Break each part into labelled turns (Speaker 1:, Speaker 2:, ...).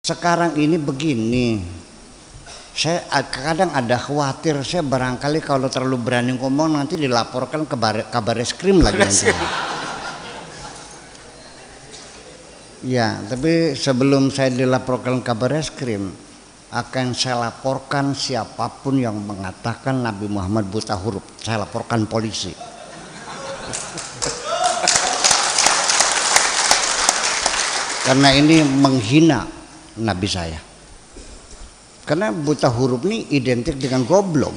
Speaker 1: Sekarang ini begini, saya kadang ada khawatir, saya barangkali kalau terlalu berani ngomong nanti dilaporkan ke kabar reskrim lagi nanti. Ya, tapi sebelum saya dilaporkan kabar reskrim, akan saya laporkan siapapun yang mengatakan Nabi Muhammad buta huruf. Saya laporkan polisi. Karena ini menghina Nabi saya. Karena buta huruf ini identik dengan goblok.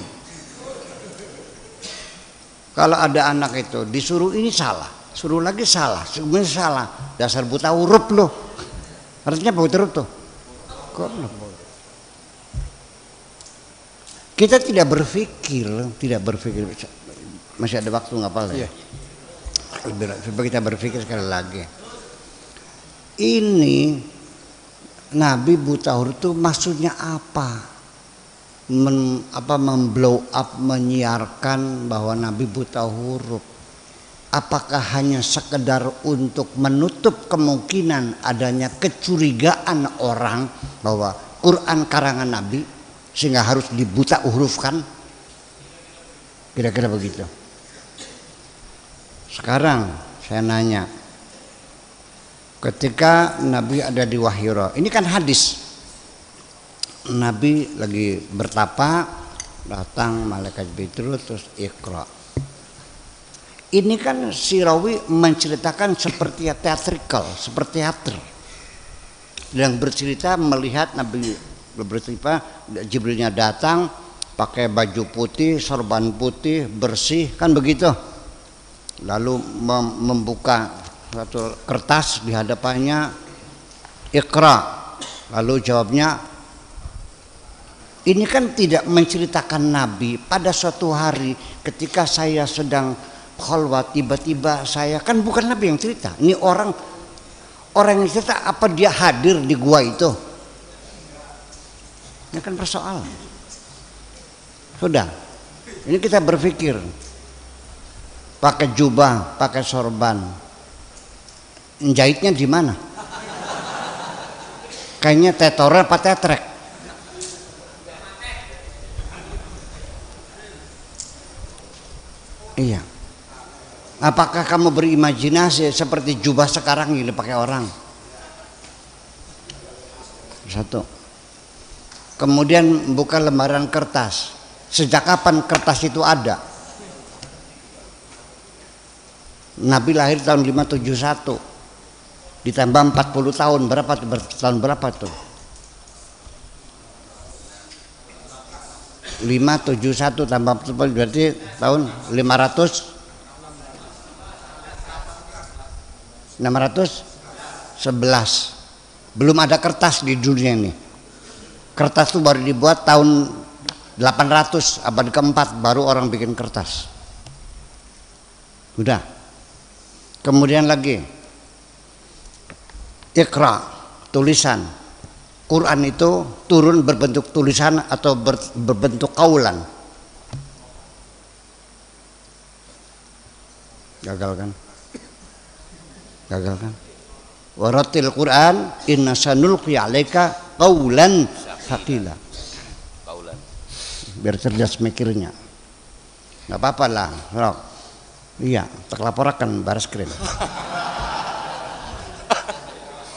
Speaker 1: Kalau ada anak itu disuruh ini salah, suruh lagi salah, sebenarnya salah. Dasar buta huruf loh. Artinya apa buta huruf tuh? Goblok. Kita tidak berpikir. Masih ada waktu nggak apa-apa ya? Coba kita berpikir sekali lagi. Ini Nabi buta huruf itu maksudnya apa? Memblow up, menyiarkan bahwa Nabi buta huruf. Apakah hanya sekedar untuk menutup kemungkinan adanya kecurigaan orang bahwa Quran karangan Nabi sehingga harus dibuta hurufkan? Kira-kira begitu. Sekarang saya nanya, ketika Nabi ada di Wahira, ini kan hadis, Nabi lagi bertapa, datang malaikat Jibril terus Iqra. Ini kan si rawi menceritakan seperti teatrikal, seperti teater, yang bercerita melihat Nabi bercerita Jibrilnya datang pakai baju putih, sorban putih, bersih, kan begitu. Lalu membuka satu kertas di hadapannya, Iqra. Lalu jawabnya, ini kan tidak menceritakan Nabi pada suatu hari ketika saya sedang khalwat, tiba-tiba saya, kan bukan Nabi yang cerita. Ini orang yang cerita, apa dia hadir di gua itu? Ini kan persoalan. Sudah, ini kita berpikir, pakai jubah, pakai sorban, jahitnya di mana? Kayaknya tetorel apa tetrek? Iya. Apakah kamu berimajinasi seperti jubah sekarang ini pakai orang? Satu. Kemudian buka lembaran kertas. Sejak kapan kertas itu ada? Nabi lahir tahun 571. Ditambah 40 tahun, berapa tuh? Tahun berapa tuh? 571 tambah 40 berarti tahun 611. Belum ada kertas di dunia ini. Kertas itu baru dibuat tahun 800 abad keempat, baru orang bikin kertas. Udah. Kemudian lagi Iqra, tulisan. Quran itu turun berbentuk tulisan atau berbentuk kaulan. Gagal kan? Waratil Quran inna sanulqi 'alaika qaulan tsaqila. Biar cerdas mikirnya. Enggak apa-apa lah, Rok. Iya, terlaporkan Bareskrim.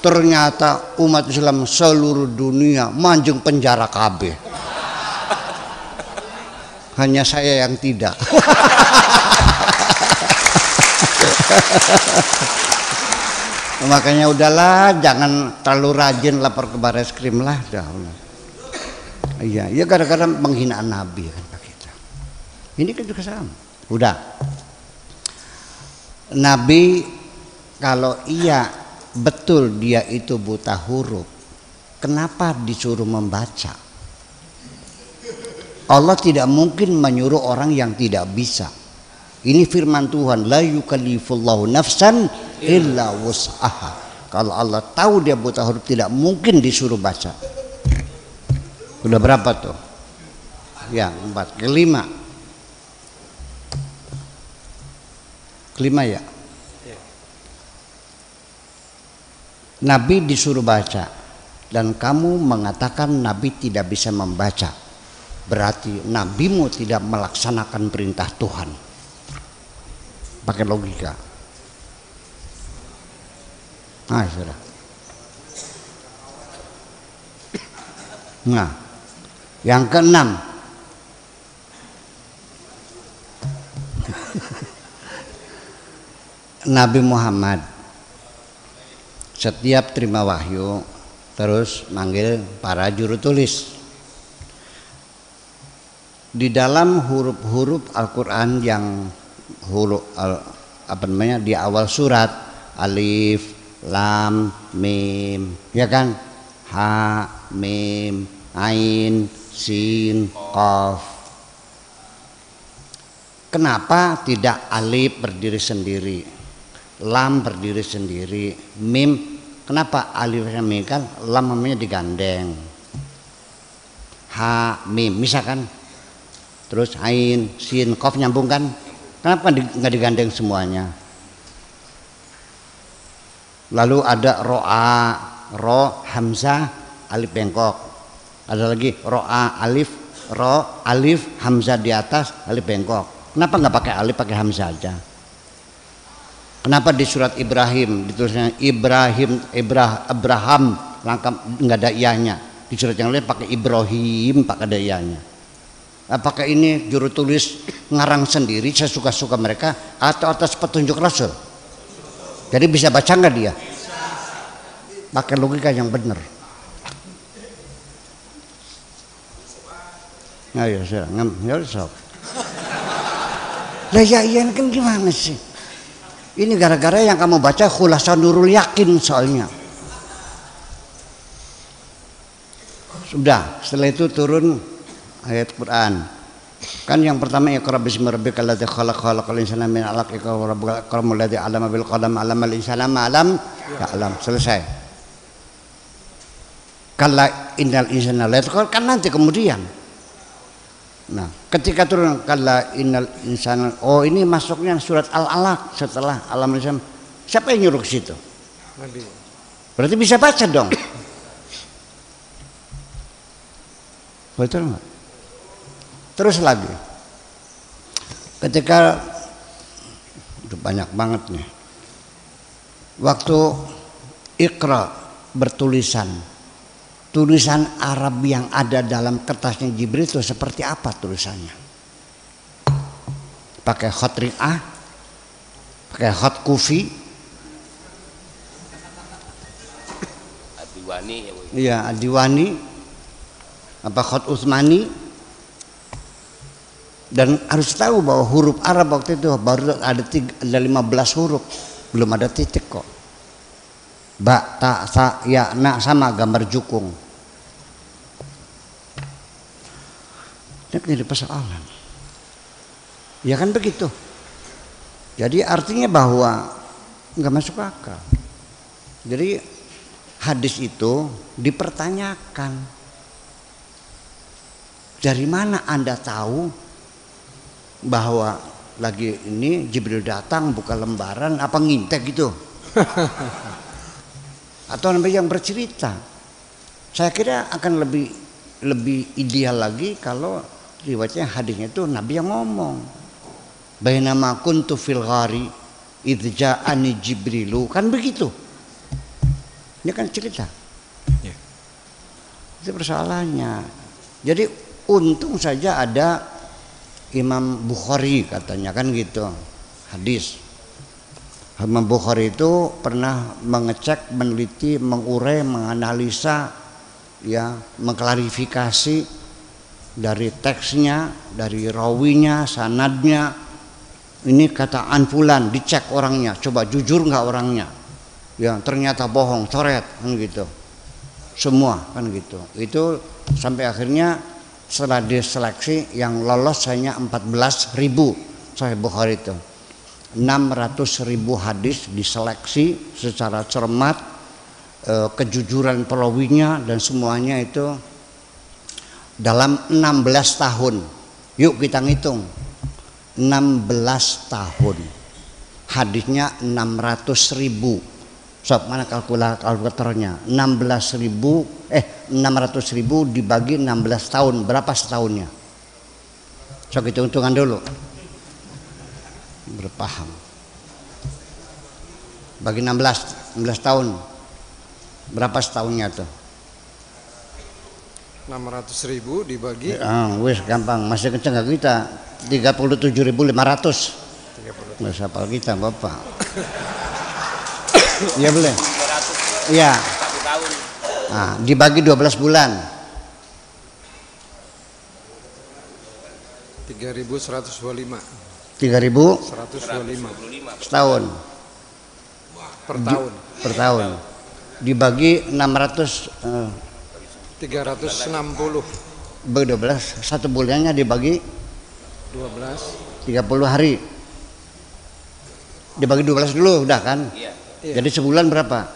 Speaker 1: Ternyata umat Islam seluruh dunia manjung penjara KB. Hanya saya yang tidak. Makanya udahlah, jangan terlalu rajin lapor ke Bareskrim lah. Iya, ya gara-gara penghinaan Nabi kan kita. Ini kan juga sama. Udah. Nabi kalau iya betul dia itu buta huruf, kenapa disuruh membaca? Allah tidak mungkin menyuruh orang yang tidak bisa. Ini firman Tuhan, la yukallifullahu nafsan illa wus'aha. Kalau Allah tahu dia buta huruf, tidak mungkin disuruh baca. Udah berapa tuh? Ya, 4. Kelima ya. Nabi disuruh baca. dan kamu mengatakan Nabi tidak bisa membaca, berarti nabimu tidak melaksanakan perintah Tuhan. Pakai logika. Nah, sudah. Nah, yang keenam, Nabi Muhammad setiap terima wahyu terus manggil para juru tulis. Di dalam huruf-huruf Al-Quran yang di awal surat, alif, lam, mim, ya kan? Ha, mim, ain, sin, qaf. Kenapa tidak alif berdiri sendiri, lam berdiri sendiri, mim? Kenapa alifnya mim kan, lam namanya digandeng, ha, mim, misalkan, terus ain, sin, qaf nyambung kan? Kenapa nggak digandeng semuanya? Lalu ada ro'a, ro, hamzah, alif bengkok. Ada lagi ro'a, alif, ro, alif, hamzah di atas, alif bengkok. Kenapa nggak pakai alif, pakai hamzah aja? Kenapa di surat Ibrahim ditulisnya Abraham, langkah nggak ada iyanya? Di surat yang lain pakai Ibrahim, pakai ada iyanya. Apakah ini juru tulis ngarang sendiri sesuka-suka mereka atau atas petunjuk Rasul? Jadi bisa baca nggak dia? Pakai logika yang benar. Nah, ya sudah, ya sok. Lah ya iya kan gimana sih? Ini gara-gara yang kamu baca Khulasan Nurul Yakin soalnya. Sudah, setelah itu turun ayat Quran. Kan yang pertama Iqra bismi rabbikal ladzi khalaq khalaqal insana min 'alaq iqra wa rabbukal akram alladzi 'allama bil qalam 'allamal insana ma lam ya'lam. Selesai. Kalla innal insana layatqa kan nanti kemudian. Nah, ketika turun kalla innal insana, oh ini masuknya surat Al-Alaq setelah Alam Insana. Siapa yang nyuruh ke situ? Nabi. Berarti bisa baca dong. Betul enggak? Terus lagi, ketika banyak banget nih, waktu Iqra bertulisan, tulisan Arab yang ada dalam kertasnya Jibril itu seperti apa tulisannya? Pakai khat ri'ah, pakai khat kufi, Adiwani, iya Adiwani, apa khat Utsmani. Dan harus tahu bahwa huruf Arab waktu itu baru ada 15 huruf, belum ada titik kok. Ba, ta, sa, ya, na sama gambar jukung. Ini jadi persoalan. Ya kan begitu. Jadi artinya bahwa nggak masuk akal. Jadi hadis itu dipertanyakan. Dari mana Anda tahu bahwa lagi ini Jibril datang buka lembaran apa ngintek gitu? Atau Nabi yang bercerita? Saya kira akan lebih ideal lagi kalau riwayatnya hadisnya itu Nabi yang ngomong. Bainama kuntu fil ghari idz ja'ani Jibrilu, kan begitu. Ini kan cerita. Ya. Itu persoalannya. Jadi untung saja ada Imam Bukhari katanya kan gitu, hadis. Imam Bukhari itu pernah mengecek, meneliti, mengurai, menganalisa, ya, mengklarifikasi dari teksnya, dari rawinya, sanadnya. Ini kata Anfulan, dicek orangnya, coba jujur nggak orangnya? Ya ternyata bohong, coret kan gitu. Semua kan gitu. Itu sampai akhirnya setelah diseleksi yang lolos hanya 14.000 Sahih Bukhari itu. 600.000 hadis diseleksi secara cermat, kejujuran perawinya dan semuanya itu dalam 16 tahun. Yuk kita ngitung. 16 tahun. Hadisnya 600.000. Sob, mana kalkulatornya? 600.000 dibagi 16 tahun, berapa setahunnya? Sok hitung-hitungan dulu. Berpaham. Bagi 16 tahun. Berapa setahunnya tuh?
Speaker 2: 600.000 dibagi.
Speaker 1: Wis gampang, masih kenceng gak kita? 37.500. Nggak hafal kita, Bapak. Iya boleh. Iya. Nah, dibagi 12 bulan.
Speaker 2: 3.125.
Speaker 1: 3.125 setahun. Per tahun. Dibagi
Speaker 2: 360.
Speaker 1: Bagi 12, satu bulannya dibagi
Speaker 2: 12.
Speaker 1: 30 hari. Dibagi 12 dulu udah kan?
Speaker 3: Iya.
Speaker 1: Jadi sebulan berapa?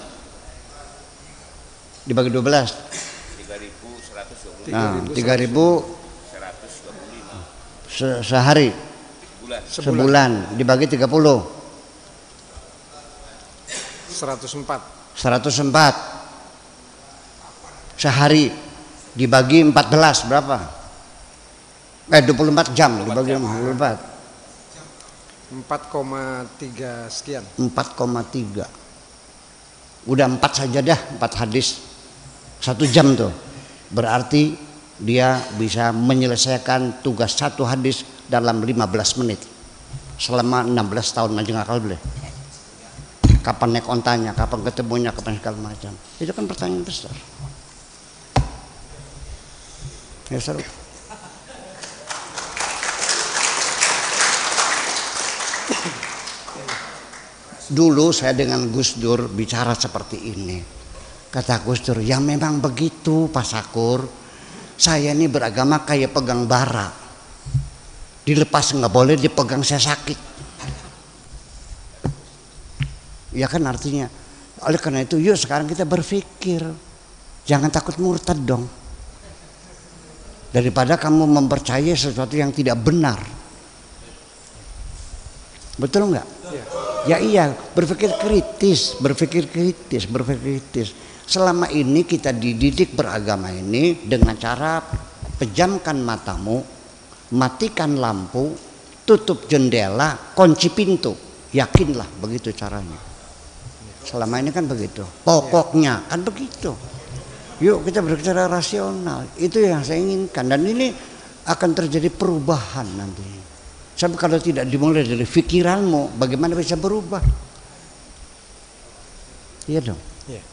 Speaker 1: Dibagi 12.
Speaker 3: 3.125.
Speaker 1: Nah, 3.125 sehari. Sebulan dibagi 30.
Speaker 2: 104.
Speaker 1: 104 sehari dibagi 14 berapa? 24 jam dibagi 24.
Speaker 2: 4,3 sekian.
Speaker 1: 4,3. Udah 4 saja dah, 4 hadis 1 jam tuh. Berarti dia bisa menyelesaikan tugas 1 hadis dalam 15 menit selama 16 tahun aja ngakal boleh. Kapan naik ontanya, kapan ketemunya, kapan segala macam. Itu kan pertanyaan besar. Ya seru. Dulu saya dengan Gus Dur bicara seperti ini. Kata Gus Dur, ya memang begitu Pak Sakur. Saya ini beragama kayak pegang bara. Dilepas nggak boleh, dipegang saya sakit. Ya kan artinya. Oleh karena itu yuk sekarang kita berpikir. Jangan takut murtad dong. Daripada kamu mempercayai sesuatu yang tidak benar. Betul nggak? Ya iya, berpikir kritis. Selama ini kita dididik beragama ini dengan cara pejamkan matamu, matikan lampu, tutup jendela, kunci pintu. Yakinlah begitu caranya. Selama ini kan begitu. Pokoknya kan begitu. Yuk kita berbicara rasional. Itu yang saya inginkan. Dan ini akan terjadi perubahan nanti. Sebab kalau tidak dimulai dari pikiranmu, bagaimana bisa berubah? Iya dong. Yeah.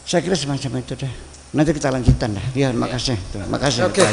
Speaker 1: Saya kira semacam itu deh. Nanti kita lanjutkan dah. Ya, makasih. Terima kasih.
Speaker 2: Okay.